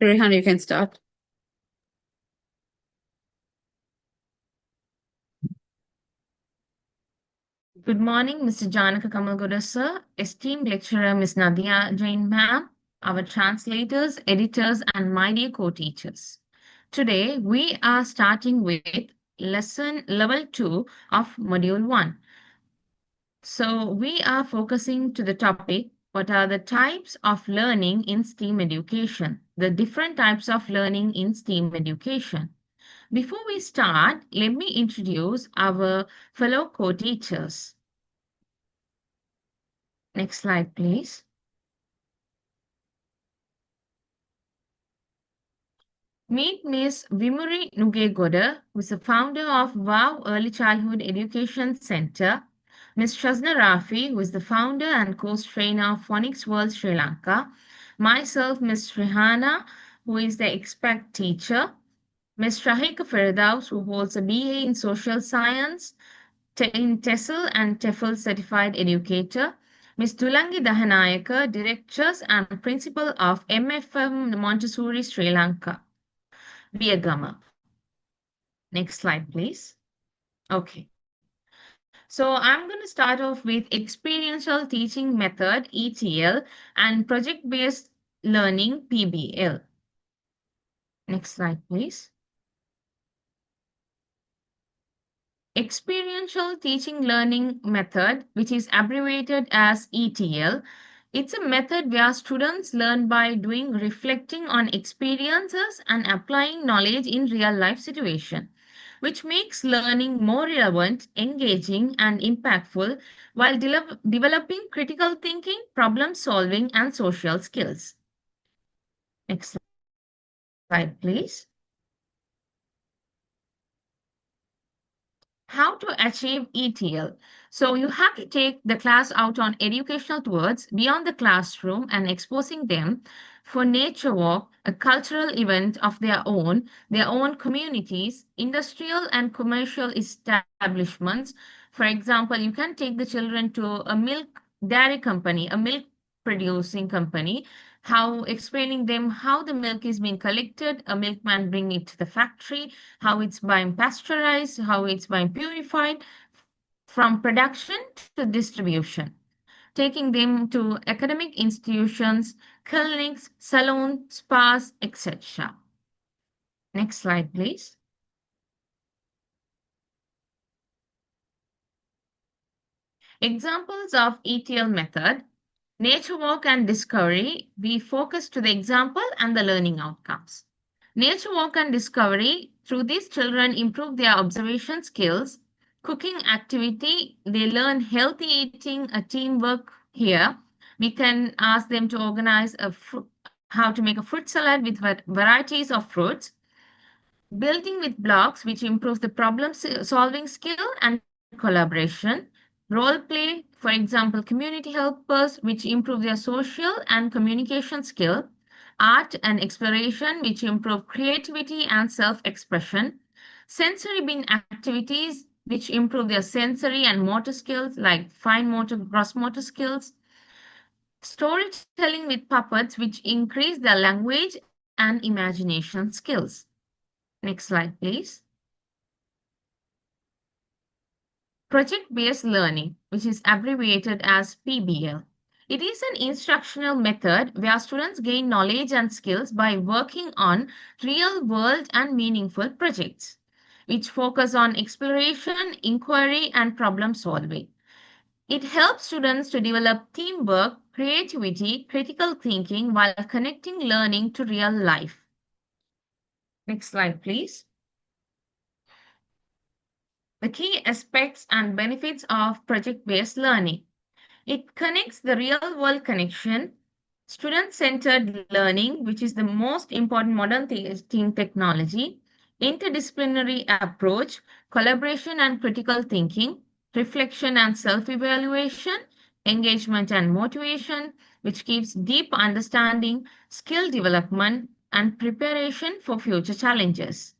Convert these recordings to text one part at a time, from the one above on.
Rihana, you can start. Good morning, Mr. Janaka Kamalgoda, sir, esteemed lecturer, Ms. Nadia Jain, ma'am, our translators, editors, and my dear co-teachers. Today, we are starting with lesson level 2 of module 1. So, we are focusing to the topic, what are the types of learning in STEAM education? The different types of learning in STEAM education. Before we start, let me introduce our fellow co-teachers. Next slide, please. Meet Miss Vymuri Nugegoda, who is the founder of WOW Early Childhood Education Center. Miss Shazna Rafhy, who is the founder and course trainer of Phonics World Sri Lanka. Myself, Miss Rihana, who is the expert teacher. Miss Saheeka Pirthaws, who holds a BA in Social Science in TESOL and TEFL certified educator. Ms. Dulangi Dahanayake, Directors and Principal of MFM Montessori Sri Lanka. Be a gummer. Next slide, please. Okay. So I'm going to start off with experiential teaching method, ETL, and project-based learning, PBL. Next slide, please. Experiential teaching learning method, which is abbreviated as ETL, it's a method where students learn by doing, reflecting on experiences and applying knowledge in real life situation, which makes learning more relevant, engaging, and impactful while developing critical thinking, problem solving, and social skills. Next slide, please. How to achieve ETL. So you have to take the class out on educational tours beyond the classroom and exposing them for nature walk, a cultural event of their own communities, industrial and commercial establishments. For example, you can take the children to a milk dairy company, a milk producing company, how explaining them how the milk is being collected, a milkman bring it to the factory, how it's being pasteurized, how it's being purified from production to distribution, taking them to academic institutions, clinics, salons, spas, etc. Next slide, please. Examples of ETL method. Nature walk and discovery, we focus to the example and the learning outcomes. Nature walk and discovery, through these children improve their observation skills. Cooking activity, they learn healthy eating, a teamwork here. We can ask them to organize how to make a fruit salad with varieties of fruits. Building with blocks, which improves the problem solving skill and collaboration. Role play, for example, community helpers, which improve their social and communication skill. Art and exploration, which improve creativity and self-expression. Sensory bin activities, which improve their sensory and motor skills like fine motor, gross motor skills. Storytelling with puppets, which increase their language and imagination skills. Next slide, please. Project-based learning, which is abbreviated as PBL. It is an instructional method where students gain knowledge and skills by working on real-world and meaningful projects, which focus on exploration, inquiry, and problem solving. It helps students to develop teamwork, creativity, critical thinking while connecting learning to real life. Next slide, please. The key aspects and benefits of project-based learning. It connects the real-world connection, student-centered learning, which is the most important modern team technology, interdisciplinary approach, collaboration and critical thinking, reflection and self-evaluation, engagement and motivation, which gives deep understanding, skill development, and preparation for future challenges.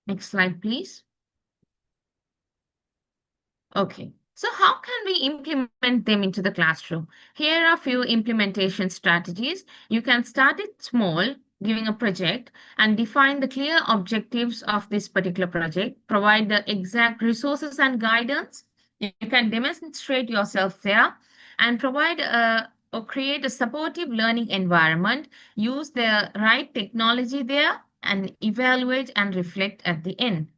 Next slide, please. Okay. So, how can we implement them into the classroom? Here are a few implementation strategies. You can start it small, giving a project, and define the clear objectives of this particular project. Provide the exact resources and guidance. You can demonstrate yourself there and provide or create a supportive learning environment. Use the right technology there and evaluate and reflect at the end.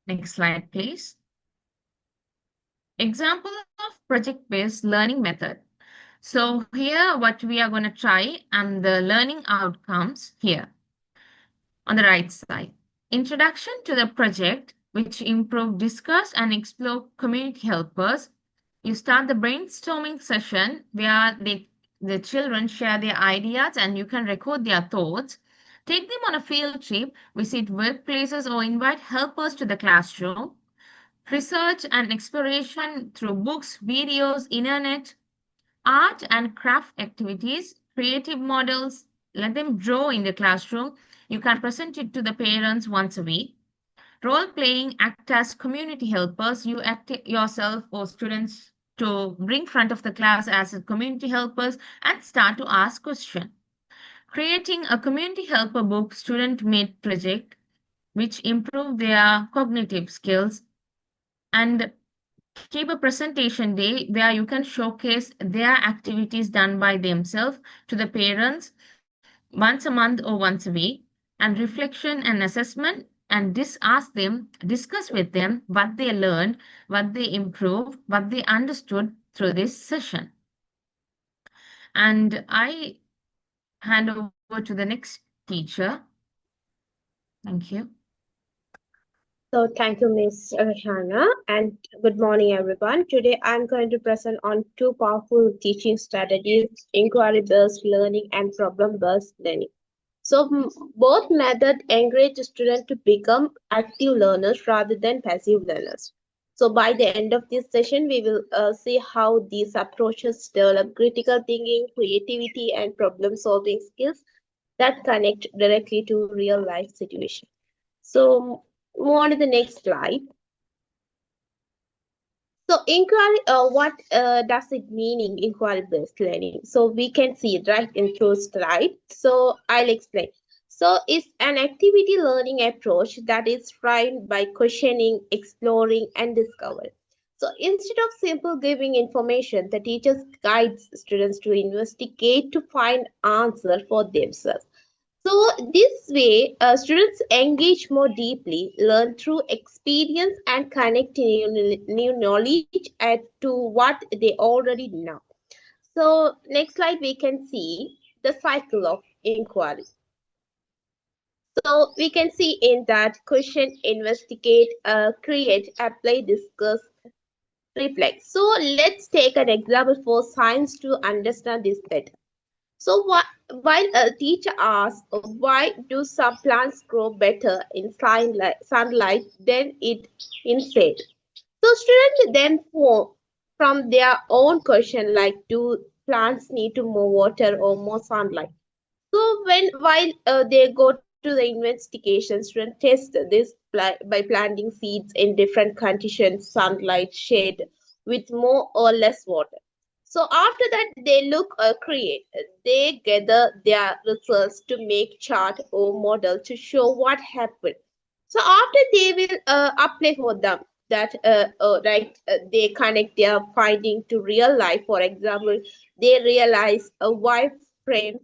Next slide, please. Example of project-based learning method. So here what we are going to try and the learning outcomes here on the right side. Introduction to the project, which improve, discuss and explore community helpers. You start the brainstorming session where the children share their ideas and you can record their thoughts. Take them on a field trip, visit workplaces or invite helpers to the classroom. Research and exploration through books, videos, internet, art and craft activities, creative models, let them draw in the classroom. You can present it to the parents once a week. Role playing, act as community helpers. You act yourself or students to bring front of the class as a community helpers and start to ask questions. Creating a community helper book student made project which improve their cognitive skills and keep a presentation day where you can showcase their activities done by themselves to the parents once a month or once a week, and reflection and assessment and ask them, discuss with them what they learned, what they improved, what they understood through this session. And I hand over to the next teacher. Thank you. So thank you, Miss Rihana, and good morning, everyone. Today I'm going to present on two powerful teaching strategies, inquiry-based learning and problem-based learning. So both methods encourage students to become active learners rather than passive learners. So by the end of this session, we will see how these approaches develop critical thinking, creativity, and problem-solving skills that connect directly to real-life situations. So move on to the next slide. So inquiry, what does it mean in inquiry-based learning? So we can see it right in two slide. So I'll explain. So it's an activity learning approach that is framed by questioning, exploring, and discovering. So instead of simple giving information, the teachers guides students to investigate to find answer for themselves. So this way, students engage more deeply, learn through experience, and connect new knowledge to what they already know. So next slide, we can see the cycle of inquiry. So we can see in that question, investigate, create, apply, discuss, reflect. So let's take an example for science to understand this better. So while a teacher asks why do some plants grow better in sunlight than it in shade? So students then form from their own question like do plants need to more water or more sunlight? So while they go to the investigation, students test this by planting seeds in different conditions, sunlight, shade, with more or less water. So after that, they look create. They gather their results to make chart or model to show what happened. So after they will apply for them that they connect their finding to real life. For example, they realize why frame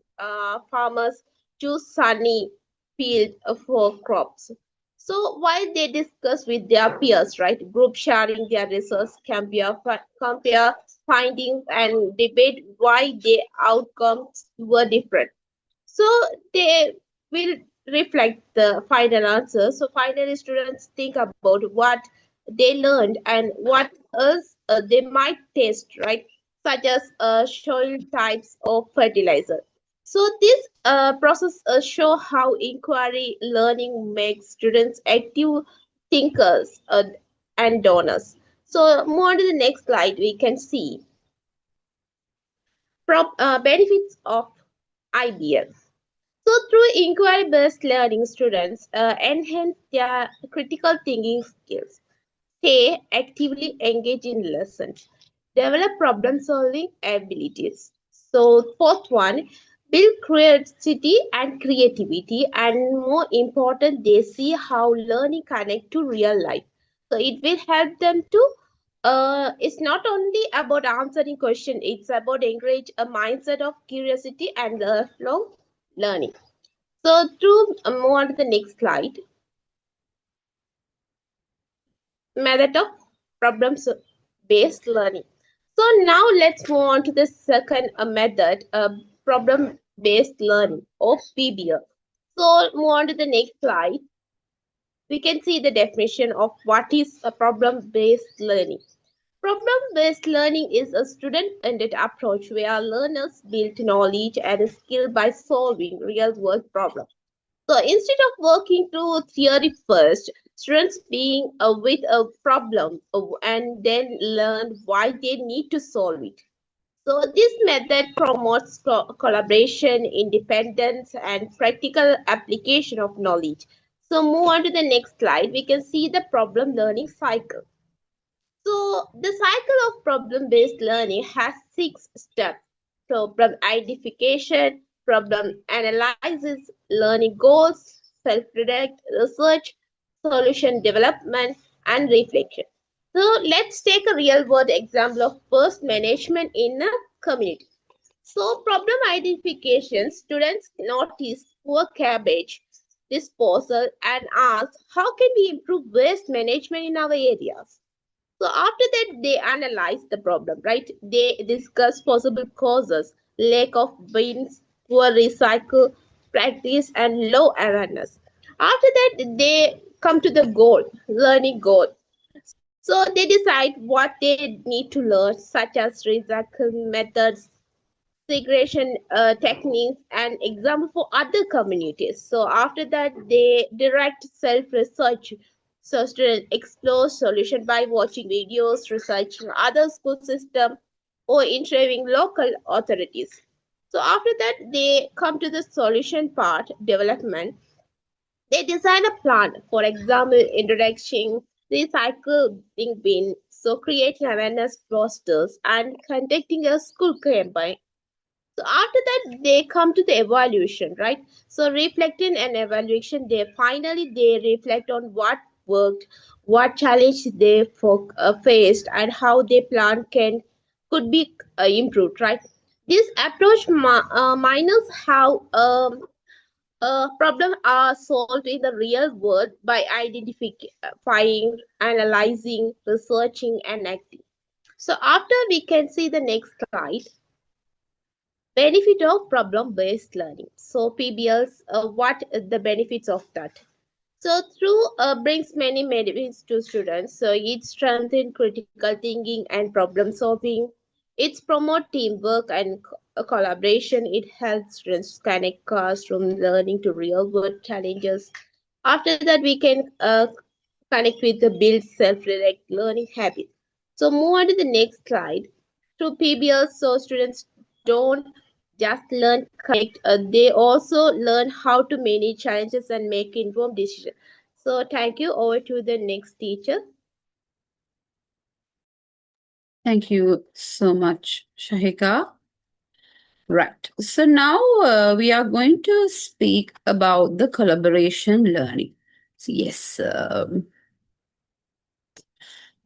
farmers choose sunny field for crops. So while they discuss with their peers, right, group sharing their results, compare findings and debate why their outcomes were different. So they will reflect the final answer. So finally, students think about what they learned and what else they might test, right? Such as soil types or fertilizer. So this process show how inquiry learning makes students active thinkers and donors. So more to the next slide, we can see benefits of IBS. So through inquiry-based learning, students enhance their critical thinking skills. stay actively engaged in lessons, develop problem solving abilities. So, fourth one, build curiosity and creativity, and more important, they see how learning connect to real life. So, it will help them to. It's not only about answering question; it's about encourage a mindset of curiosity and lifelong learning. So, to move on to the next slide, method of problem-based learning. So now let's move on to the second method, problem-based learning or PBL. So move on to the next slide. We can see the definition of what is a problem-based learning. Problem-based learning is a student-centered approach where learners build knowledge and skill by solving real-world problems. So instead of working through theory first, students being with a problem and then learn why they need to solve it. So this method promotes collaboration, independence, and practical application of knowledge. So move on to the next slide. We can see the problem learning cycle. So the cycle of problem-based learning has 6 steps. So problem identification, problem analysis, learning goals, self-direct research, solution development, and reflection. So let's take a real-world example of first management in a community. So problem identification, students notice poor cabbage disposal and ask how can we improve waste management in our areas. So after that, they analyze the problem, right? They discuss possible causes, lack of bins, poor recycle practice, and low awareness. After that, they come to the goal, learning goal. So they decide what they need to learn, such as recycling methods, segregation techniques, and example for other communities. So after that, they direct self-research. So students explore solution by watching videos, researching other school system, or interviewing local authorities. So after that, they come to the solution part, development. They design a plan, for example, introducing recycling bin, so creating awareness posters and conducting a school campaign. So after that, they come to the evaluation, right? So reflecting and evaluation, they reflect on what worked, what challenge they faced, and how their plan can could be improved, right? This approach minus how problems are solved in the real world by identifying, analyzing, researching, and acting. So after we can see the next slide. Benefit of problem-based learning. So PBLs, what the benefits of that? So through brings many benefits to students. So it strengthens critical thinking and problem solving. It promotes teamwork and collaboration. It helps students connect classroom learning to real world challenges. After that, we can connect with the build self-direct learning habit. So move on to the next slide. Through PBLs, so students don't just learn connect, they also learn how to manage challenges and make informed decisions. So thank you. Over to the next teacher. Thank you so much, Shahika. Right. So now we are going to speak about the collaboration learning. So yes.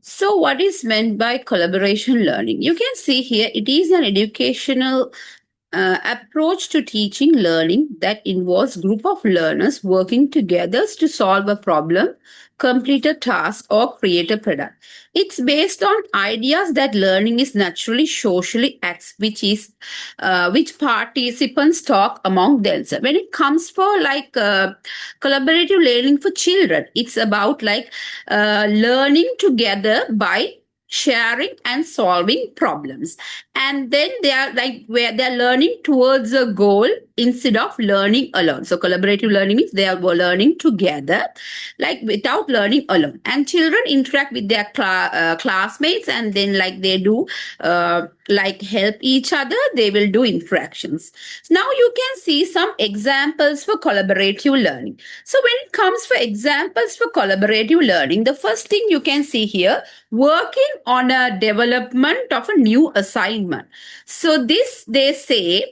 So what is meant by collaboration learning? You can see here it is an educational approach to teaching learning that involves group of learners working together to solve a problem, complete a task, or create a product. It's based on ideas that learning is naturally socially acts, which participants talk among themselves. When it comes for like collaborative learning for children, it's about like learning together by sharing and solving problems. and then they are like where they're learning towards a goal instead of learning alone. So collaborative learning means they are learning together, like without learning alone. And children interact with their classmates, and then like they do like help each other. They will do interactions. Now you can see some examples for collaborative learning. So when it comes for examples for collaborative learning, the first thing you can see here, working on a development of a new assignment. So this they say,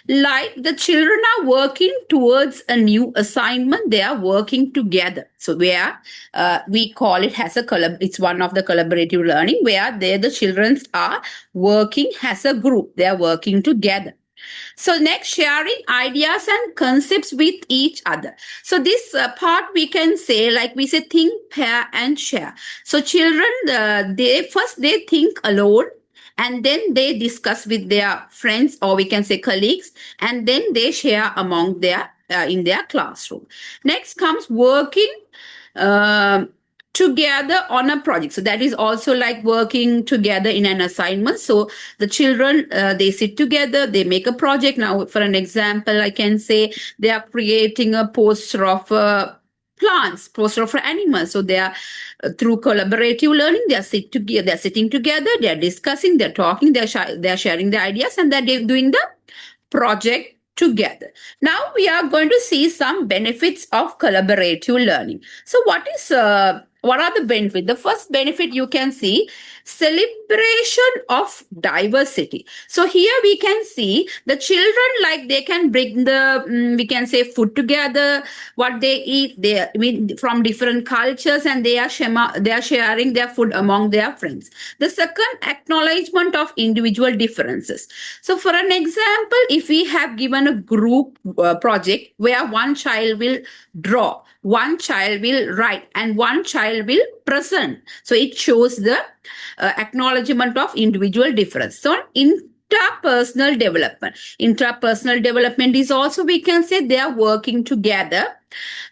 like the children are working towards a new assignment, they are working together. So where we call it as a it's one of the collaborative learning where the children are working as a group, they are working together. So next, sharing ideas and concepts with each other. So this part we can say, like we say, think, pair, and share. So children, they think alone, and then they discuss with their friends, or we can say colleagues, and then they share among their in their classroom. Next comes working together on a project. So that is also like working together in an assignment. So the children, they sit together, they make a project. Now for an example, I can say they are creating a poster of plants, poster of animals. So they are through collaborative learning, they are sitting together, they are discussing, they're talking, they are sharing their ideas, and they're doing the project together. Now we are going to see some benefits of collaborative learning. So what are the benefits? The first benefit you can see, celebration of diversity. So here we can see the children, like they can bring the we can say food together, what they eat, from different cultures, and they are sharing their food among their friends. The second, acknowledgement of individual differences. So for an example, if we have given a group project where one child will draw, one child will write, and one child will present. So it shows the acknowledgement of individual difference. So interpersonal development. Interpersonal development is also, we can say, they are working together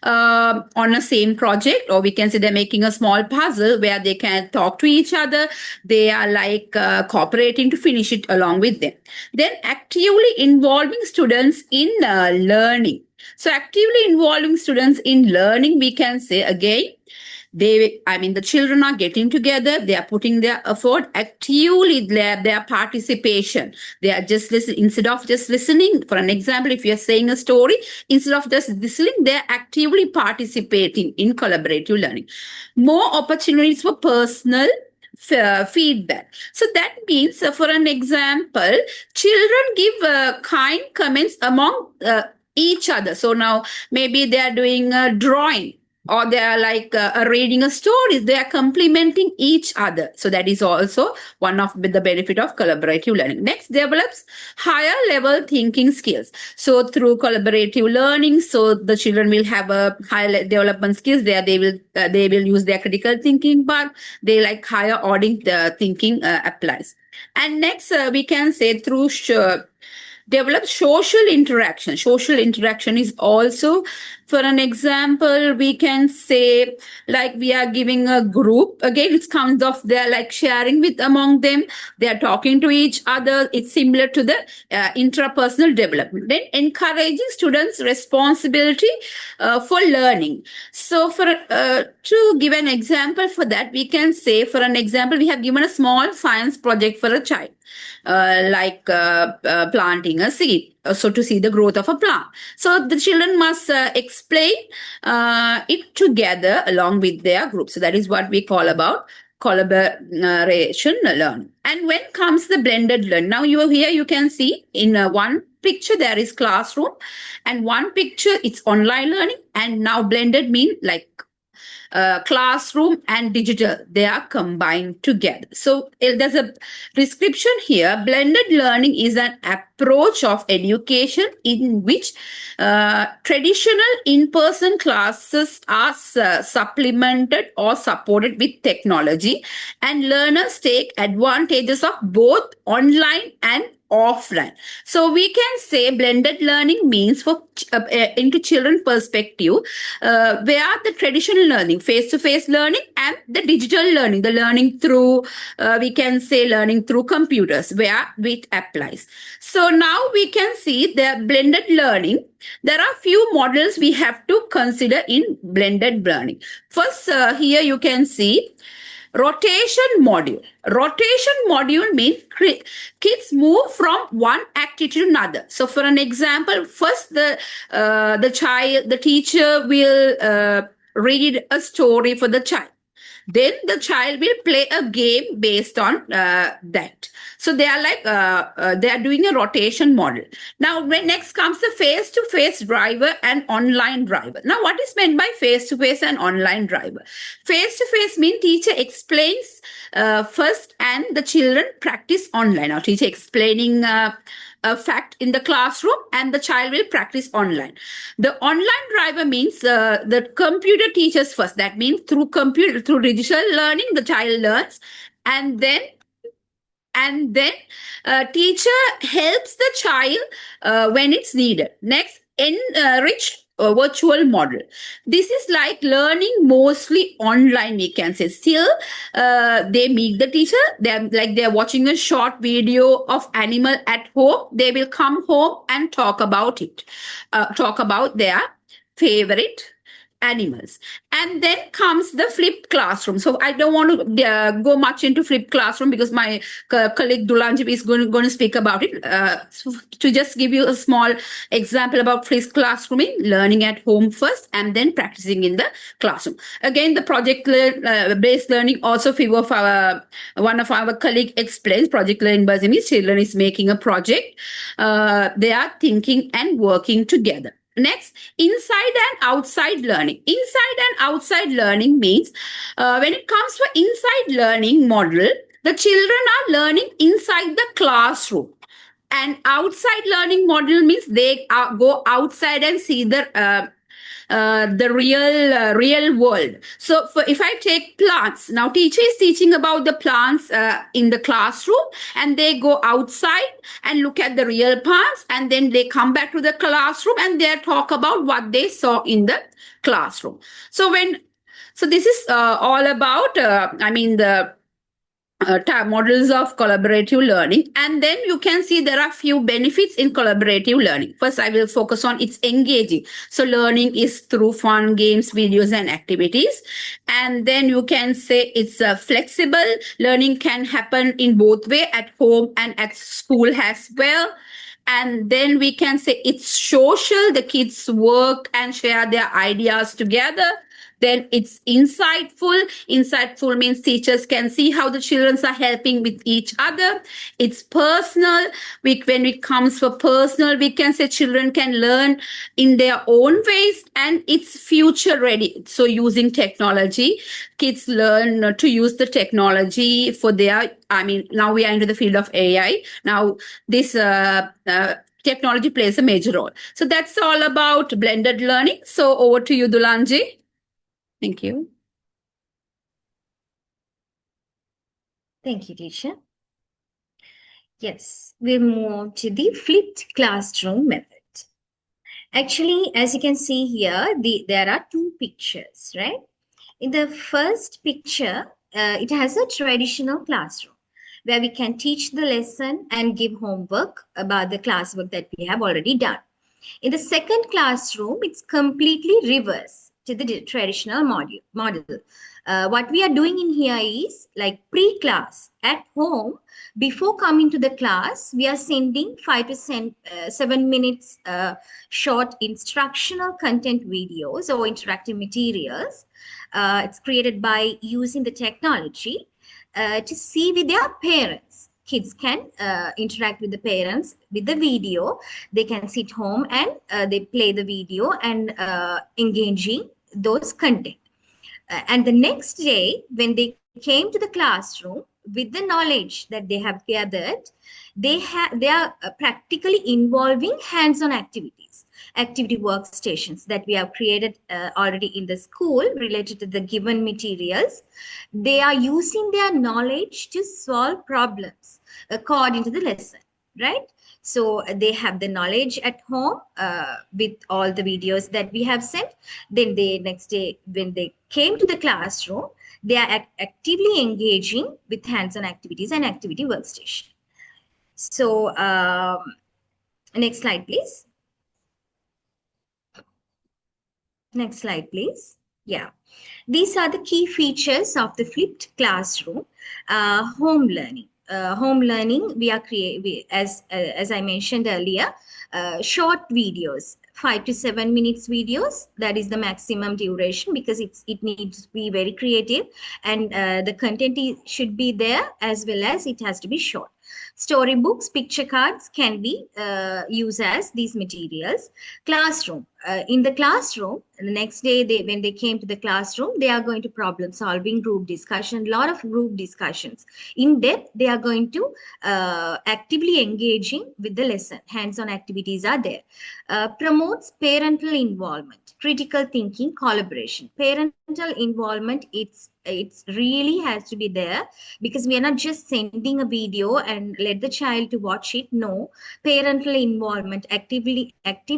on a same project, or we can say they're making a small puzzle where they can talk to each other. They are like cooperating to finish it along with them. Then actively involving students in learning. So actively involving students in learning, we can say again, the children are getting together, they are putting their effort actively, their participation. They are just listening instead of just listening. For an example, if you are saying a story, instead of just listening, they are actively participating in collaborative learning. More opportunities for personal feedback. So that means, for an example, children give kind comments among each other. So now maybe they are doing a drawing, or they are like reading a story. They are complementing each other. So that is also one of the benefit of collaborative learning. Next, develops higher level thinking skills. So through collaborative learning, so the children will have a higher development skills. There they will use their critical thinking part. They like higher order thinking applies. And next, we can say through develop social interaction. Social interaction is also, for an example, we can say, like we are giving a group, again it comes off, they're like sharing with among them, they're talking to each other. It's similar to the intrapersonal development. Then encouraging students responsibility for learning. So for to give an example for that, we can say, for an example, we have given a small science project for a child, like planting a seed, so to see the growth of a plant. So the children must explain it together along with their group. So that is what we call about collaboration learning. And when comes the blended learning, now you can see in one picture there is classroom, and one picture it's online learning, and now blended mean like classroom and digital, they are combined together. So there's a description here. Blended learning is an approach of education in which traditional in-person classes are supplemented or supported with technology, and learners take advantages of both online and offline. So we can say blended learning means for into children perspective, where the traditional learning, face-to-face learning, and the digital learning, the learning through we can say learning through computers, where it applies. So now we can see the blended learning. There are few models we have to consider in blended learning. First, here you can see rotation module. Rotation module means kids move from one activity to another. So for an example, first the teacher will read a story for the child. Then the child will play a game based on that. So they are like they are doing a rotation model. Now when next comes the face-to-face driver and online driver. Now what is meant by face-to-face and online driver? Face-to-face means teacher explains first and the children practice online. Now teacher explaining a fact in the classroom and the child will practice online. The online driver means the computer teaches first. That means through digital learning, the child learns, and then teacher helps the child when it's needed. Next, enriched virtual model. This is like learning mostly online, we can say. Still, they meet the teacher. They're watching a short video of animal at home. They will come home and talk about it, talk about their favorite animals. And then comes the flipped classroom. So I don't want to go much into flipped classroom because my colleague Dulanji is going to speak about it. So to just give you a small example about flipped classrooming, learning at home first and then practicing in the classroom. Again, the project based learning also figure of one of our colleague explains. Project learning means children is making a project. They are thinking and working together. Next, inside and outside learning. Inside and outside learning means when it comes to inside learning model, the children are learning inside the classroom. And outside learning model means they go outside and see the real world. So if I take plants, now teacher is teaching about the plants in the classroom, and they go outside and look at the real plants, and then they come back to the classroom and they talk about what they saw in the classroom. So this is all about the models of collaborative learning. And then you can see there are few benefits in collaborative learning. First, I will focus on its engaging. So learning is through fun, games, videos, and activities. And then you can say it's flexible. Learning can happen in both way, at home and at school as well. And then we can say it's social. The kids work and share their ideas together. Then it's insightful. Insightful means teachers can see how the children are helping with each other. It's personal. When it comes for personal, we can say children can learn in their own ways, and it's future ready. So using technology, kids learn to use the technology for their, now we are into the field of AI. Now this technology plays a major role. So that's all about blended learning. So over to you, Dulanji. Thank you. Thank you, teacher. Yes, we'll move to the flipped classroom method. Actually, as you can see here, there are two pictures, right? In the first picture, it has a traditional classroom where we can teach the lesson and give homework about the classwork that we have already done. In the second classroom, it's completely reverse to the traditional model. What we are doing in here is like pre-class at home. Before coming to the class, we are sending 5 to 7 minutes short instructional content videos or interactive materials. It's created by using the technology to see with their parents. Kids can interact with the parents with the video. They can sit home and they play the video and engaging those content. And the next day, when they came to the classroom with the knowledge that they have gathered, they are practically involving hands-on activities, activity workstations that we have created already in the school related to the given materials. They are using their knowledge to solve problems according to the lesson. right? So they have the knowledge at home with all the videos that we have sent. Then they next day, when they came to the classroom, they are actively engaging with hands-on activities and activity workstation. So next slide, please. Next slide, please. Yeah. These are the key features of the flipped classroom. Home learning. Home learning, we are as I mentioned earlier, short videos, 5 to 7 minutes videos. That is the maximum duration because it needs to be very creative, and the content should be there as well as it has to be short. Storybooks, picture cards can be used as these materials. Classroom. In the classroom, the next day when they came to the classroom, they are going to problem solving, group discussion, a lot of group discussions. In depth, they are going to actively engaging with the lesson. Hands-on activities are there. Promotes parental involvement, critical thinking, collaboration. Parental involvement, it's really has to be there, because we are not just sending a video and let the child to watch it. No, parental involvement, active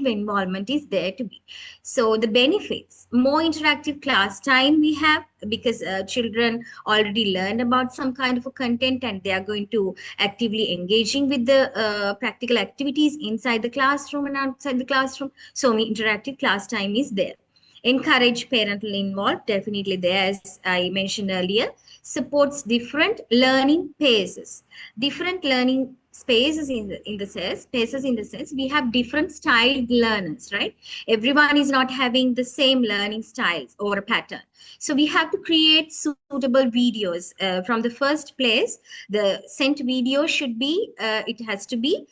involvement is there to be. So the benefits: more interactive class time we have, because children already learned about some kind of a content and they are going to actively engaging with the practical activities inside the classroom and outside the classroom. So interactive class time is there. Encourage parental involved, definitely there, as I mentioned earlier. Supports different learning paces. Different learning spaces in the sense we have different styled learners, right? Everyone is not having the same learning styles or a pattern. So we have to create suitable videos. From the first place, the sent video should be, it has to be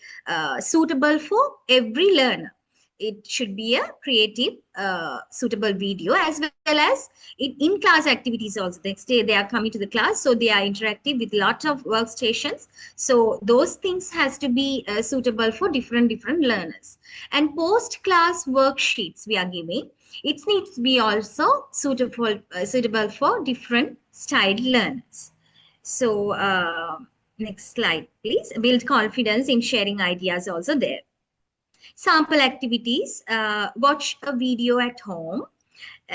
suitable for every learner. It should be a creative, suitable video, as well as in-class activities also. Next day they are coming to the class, so they are interactive with lots of workstations. So those things has to be suitable for different learners. And post-class worksheets we are giving, it needs to be also suitable for different styled learners. So next slide, please. Build confidence in sharing ideas also there. Sample activities, watch a video at home,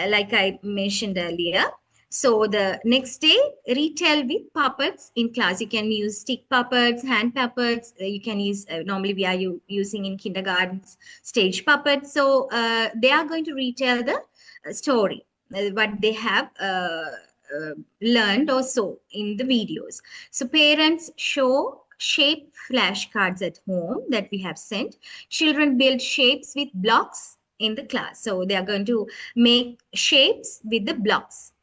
like I mentioned earlier. So the next day, retell with puppets in class. You can use stick puppets, hand puppets. You can use, normally we are using in kindergartens, stage puppets. So they are going to retell the story, what they have learned or so in the videos. So parents show shape flashcards at home that we have sent. Children build shapes with blocks in the class. So they are going to make shapes with the blocks,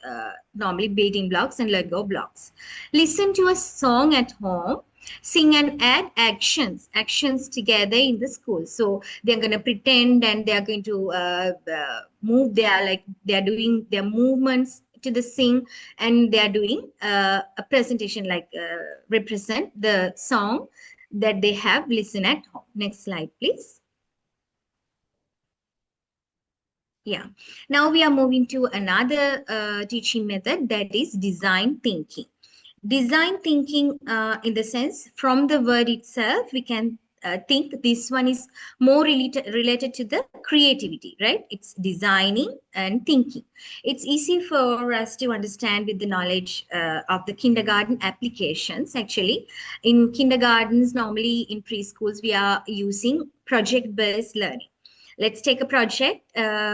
normally building blocks and Lego blocks. Listen to a song at home. Sing and add actions together in the school. So they're going to pretend and they're going to move their, like they're doing their movements to the sing, and they are doing a presentation, like represent the song that they have listened at home. Next slide, please. Yeah. Now we are moving to another teaching method, that is design thinking. Design thinking, in the sense, from the word itself, we can think this one is more related to the creativity, right? It's designing and thinking. It's easy for us to understand with the knowledge of the kindergarten applications. Actually, in kindergartens, normally in preschools, we are using project-based learning. Let's take a project.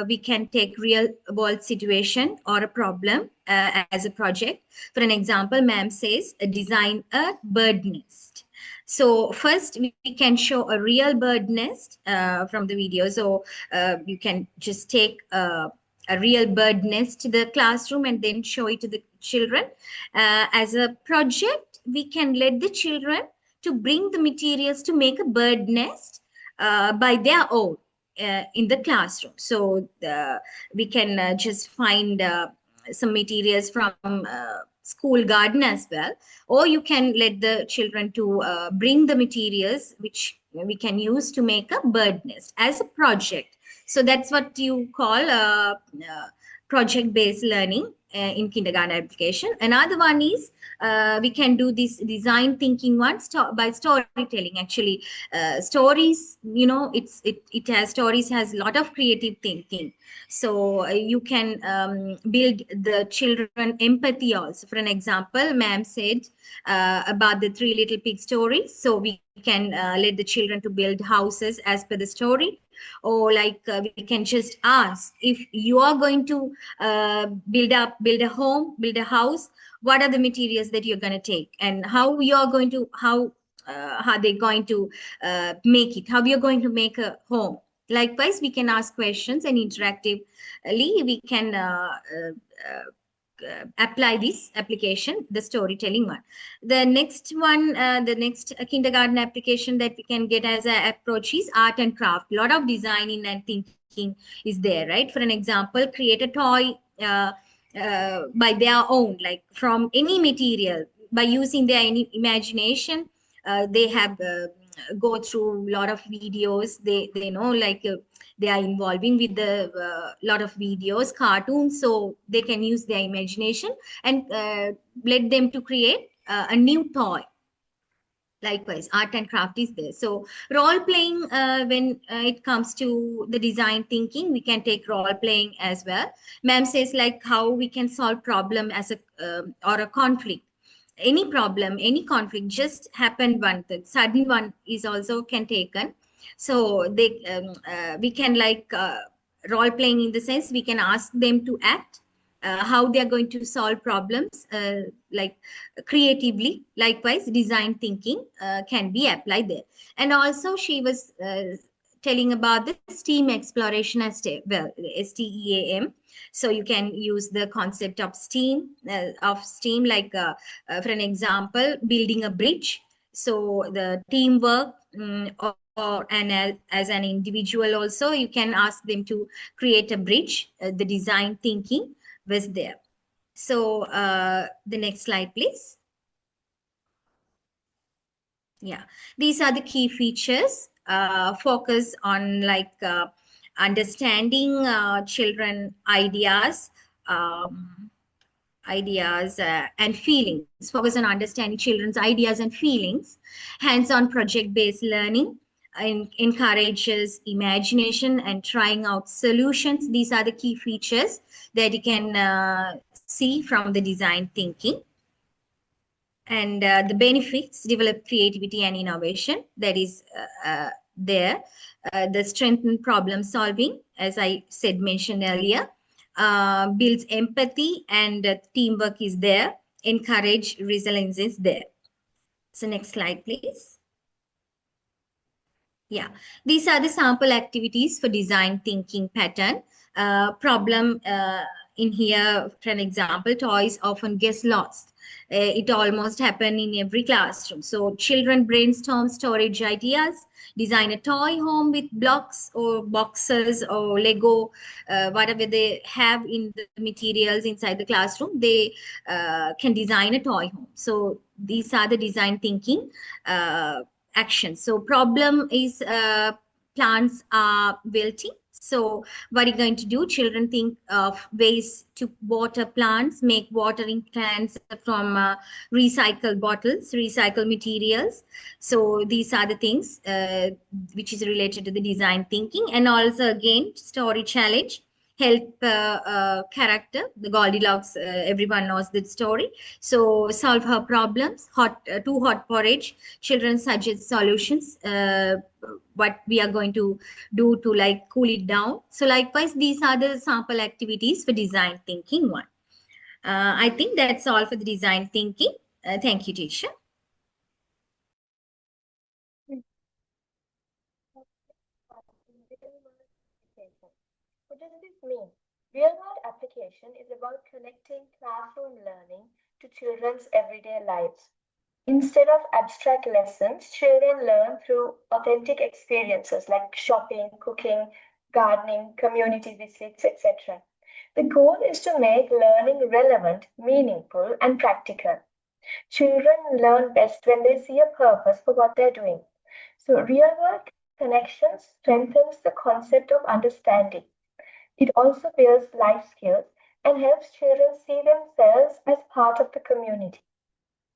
We can take real world situation or a problem as a project. For an example, ma'am says, design a bird nest. So first we can show a real bird nest from the video. So you can just take a real bird nest to the classroom and then show it to the children. As a project, we can let the children to bring the materials to make a bird nest by their own. In the classroom. So we can just find some materials from school garden as well, or you can let the children to bring the materials which we can use to make a bird nest as a project. So that's what you call project-based learning in kindergarten application. Another one is we can do this design thinking one by storytelling. Actually, stories, it has stories has a lot of creative thinking. So you can build the children empathy also. For an example, ma'am said about the three little pig story. So we can let the children to build houses as per the story, or like we can just ask, if you are going to build a home, build a house, what are the materials that you're going to take, and how you are going to how they're going to make it, how you're going to make a home. Likewise, we can ask questions, and interactively we can apply this application, the storytelling one. The next one, the next kindergarten application that we can get as an approach is art and craft. A lot of designing and thinking is there, right? For an example, create a toy by their own, like from any material, by using their any imagination. They have go through a lot of videos. They know, like they are involving with the lot of videos, cartoons, so they can use their imagination and let them to create a new toy. Likewise, art and craft is there. So role playing, when it comes to the design thinking, we can take role playing as well. Ma'am says like how we can solve problem as a or a conflict. Any problem, any conflict just happened one, the sudden one is also can taken. So they we can like role playing in the sense we can ask them to act how they are going to solve problems, like creatively. Likewise, design thinking can be applied there. And also she was telling about the STEAM exploration as well, STEAM. So you can use the concept of STEAM, like for an example, building a bridge. So the teamwork, or as an individual also, you can ask them to create a bridge. The design thinking was there. So the next slide, please. Yeah, these are the key features. Focus on like understanding children ideas and feelings. Focus on understanding children's ideas and feelings. Hands-on project-based learning encourages imagination and trying out solutions. These are the key features that you can see from the design thinking. And the benefits: develop creativity and innovation, that is there. The strengthen problem solving, as I said, mentioned earlier. Builds empathy and teamwork is there. Encourage resilience is there. So next slide, please. Yeah, these are the sample activities for design thinking pattern. Problem in here, for an example, toys often get lost. It almost happen in every classroom. So children brainstorm storage ideas, design a toy home with blocks or boxes or Lego, whatever they have in the materials inside the classroom, they can design a toy home. So these are the design thinking action. So problem is plants are wilting. So what are you going to do? Children think of ways to water plants, make watering cans from recycled bottles, recycled materials. So these are the things which is related to the design thinking. And also again, story challenge. Help character, the Goldilocks, everyone knows that story. So solve her problems, too hot porridge. Children suggest solutions, what we are going to do to like cool it down. So likewise, these are the sample activities for design thinking one. I think that's all for the design thinking. Thank you, teacher. What does this mean? Real-world application is about connecting classroom learning to children's everyday lives. Instead of abstract lessons, children learn through authentic experiences like shopping, cooking, gardening, community visits, etc. The goal is to make learning relevant, meaningful, and practical. Children learn best when they see a purpose for what they're doing. So, real world connections strengthens the concept of understanding. It also builds life skills and helps children see themselves as part of the community.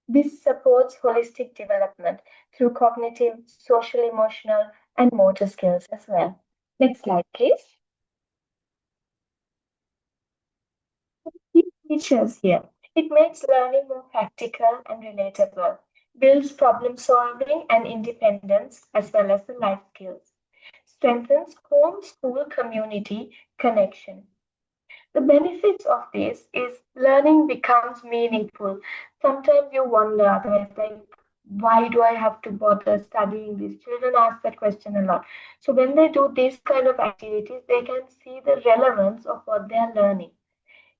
This supports holistic development through cognitive, social, emotional, and motor skills as well. Next slide, please. Key features here. It makes learning more practical and relatable, builds problem solving and independence as well as the life skills, strengthens home school community connection. The benefits of this is learning becomes meaningful. Sometimes you wonder, otherwise, like, why do I have to bother studying this? Children ask that question a lot. So when they do these kind of activities, they can see the relevance of what they are learning.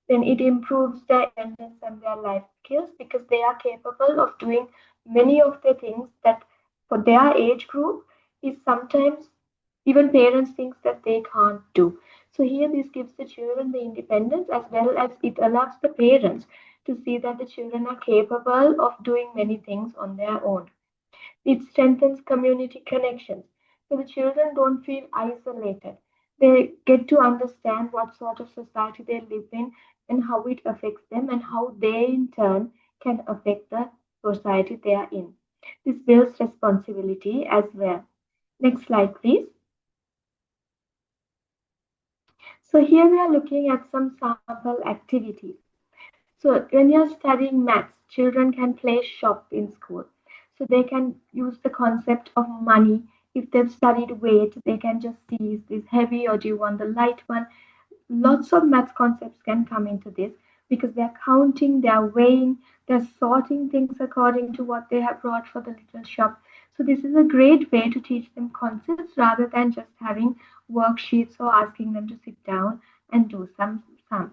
Then it improves their independence and their life skills because they are capable of doing many of the things that for their age group is sometimes even parents think that they can't do. So here this gives the children the independence as well as it allows the parents to see that the children are capable of doing many things on their own. It strengthens community connections. So the children don't feel isolated. They get to understand what sort of society they live in and how it affects them and how they in turn can affect the society they are in. This builds responsibility as well. Next slide, please. So here we are looking at some sample activities. So when you're studying maths, children can play shop in school. So they can use the concept of money. If they've studied weight, they can just see is this heavy or do you want the light one? Lots of maths concepts can come into this because they're counting, they're weighing, they're sorting things according to what they have brought for the little shop. So this is a great way to teach them concepts rather than just having worksheets or asking them to sit down and do some sums.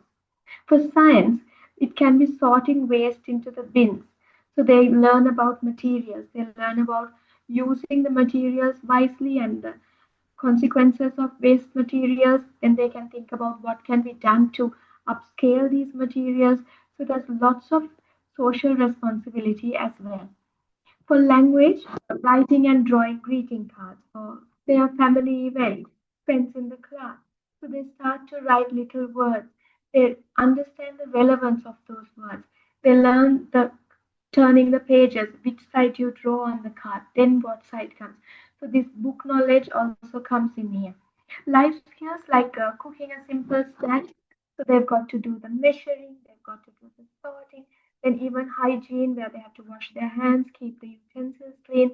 For science, it can be sorting waste into the bins. So they learn about materials, they learn about using the materials wisely and the consequences of waste materials. Then they can think about what can be done to upscale these materials. So there's lots of social responsibility as well. For language, writing and drawing greeting cards for their family event, friends in the class. So they start to write little words. They understand the relevance of those words. They learn the turning the pages, which side you draw on the card, then what side comes. So this book knowledge also comes in here. Life skills like cooking a simple snack. So they've got to do the measuring, they've got to do the sorting, then even hygiene where they have to wash their hands, keep the utensils clean,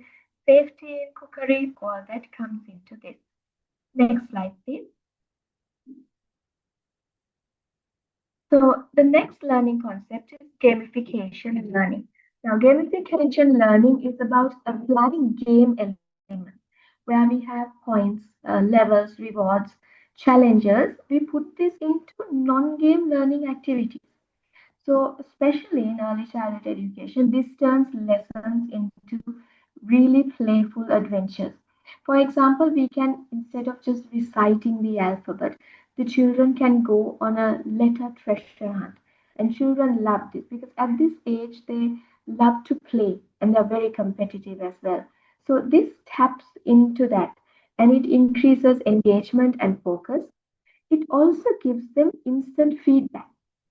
safety in cookery, all that comes into this. Next slide, please. So the next learning concept is gamification learning. Now, gamification learning is about applying game elements where we have points, levels, rewards, challenges. We put this into non-game learning activities. So, especially in early childhood education, this turns lessons into really playful adventures. For example, we can, instead of just reciting the alphabet, the children can go on a letter treasure hunt. And children love this because at this age, they love to play and they're very competitive as well. So, this taps into that and it increases engagement and focus. It also gives them instant feedback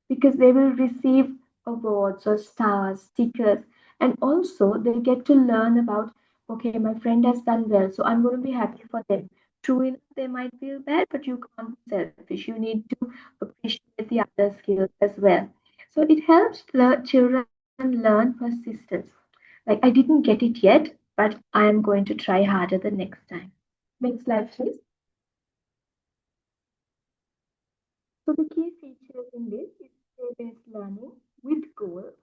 because they will receive awards or stars, stickers, and also they get to learn about, okay, my friend has done well, so I'm going to be happy for them. True enough, they might feel bad, but you can't be selfish. You need to appreciate the other skills as well. So it helps children learn persistence. Like, I didn't get it yet, but I am going to try harder the next time. Next slide, please. So the key features in this is play-based learning with goals,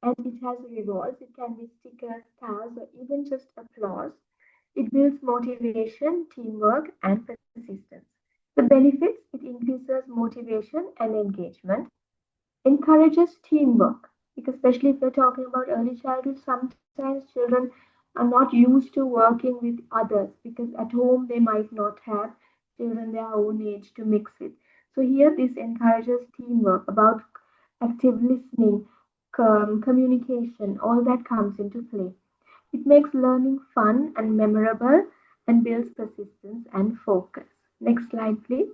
and it has rewards. It can be stickers, stars, or even just applause. It builds motivation, teamwork, and persistence. The benefits, it increases motivation and engagement, encourages teamwork, because especially if we're talking about early childhood, sometimes children are not used to working with others because at home they might not have children their own age to mix with. So here this encourages teamwork about active listening, communication, all that comes into play. It makes learning fun and memorable and builds persistence and focus. Next slide, please.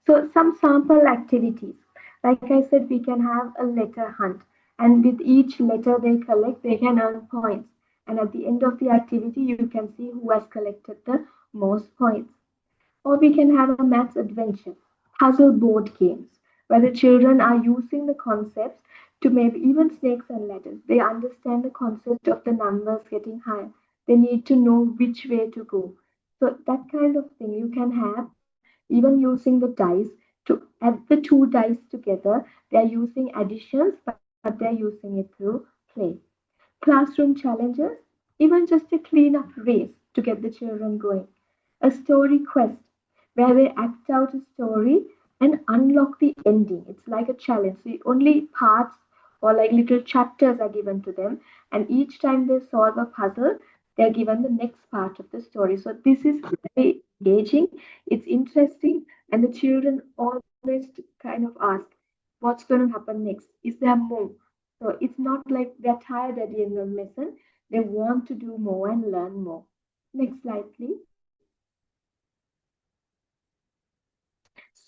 So some sample activities. Like I said, we can have a letter hunt, and with each letter they collect, they can earn points. And at the end of the activity, you can see who has collected the most points. Or we can have a maths adventure, puzzle board games, where the children are using the concepts to maybe even snakes and ladders. They understand the concept of the numbers getting higher. They need to know which way to go. So that kind of thing you can have, even using the dice to add the two dice together. They are using additions, but they are using it through play. Classroom challenges, even just a cleanup race to get the children going. A story quest where they act out a story and unlock the ending. It's like a challenge. So only parts or like little chapters are given to them, and each time they solve a puzzle, they're given the next part of the story. So this is very engaging, it's interesting, and the children always kind of ask, what's going to happen next? Is there more? So it's not like they're tired at the end of the lesson. They want to do more and learn more. Next slide, please.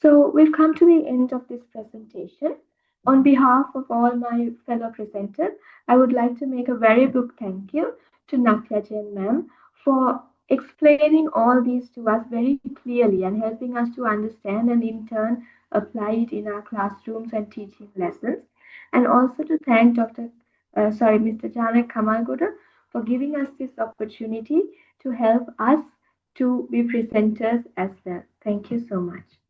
So we've come to the end of this presentation. On behalf of all my fellow presenters, I would like to make a very big thank you to Natya Jain ma'am for explaining all these to us very clearly and helping us to understand and in turn apply it in our classrooms and teaching lessons. And also to thank Mr. Janak Kamalguda for giving us this opportunity to help us to be presenters as well. Thank you so much.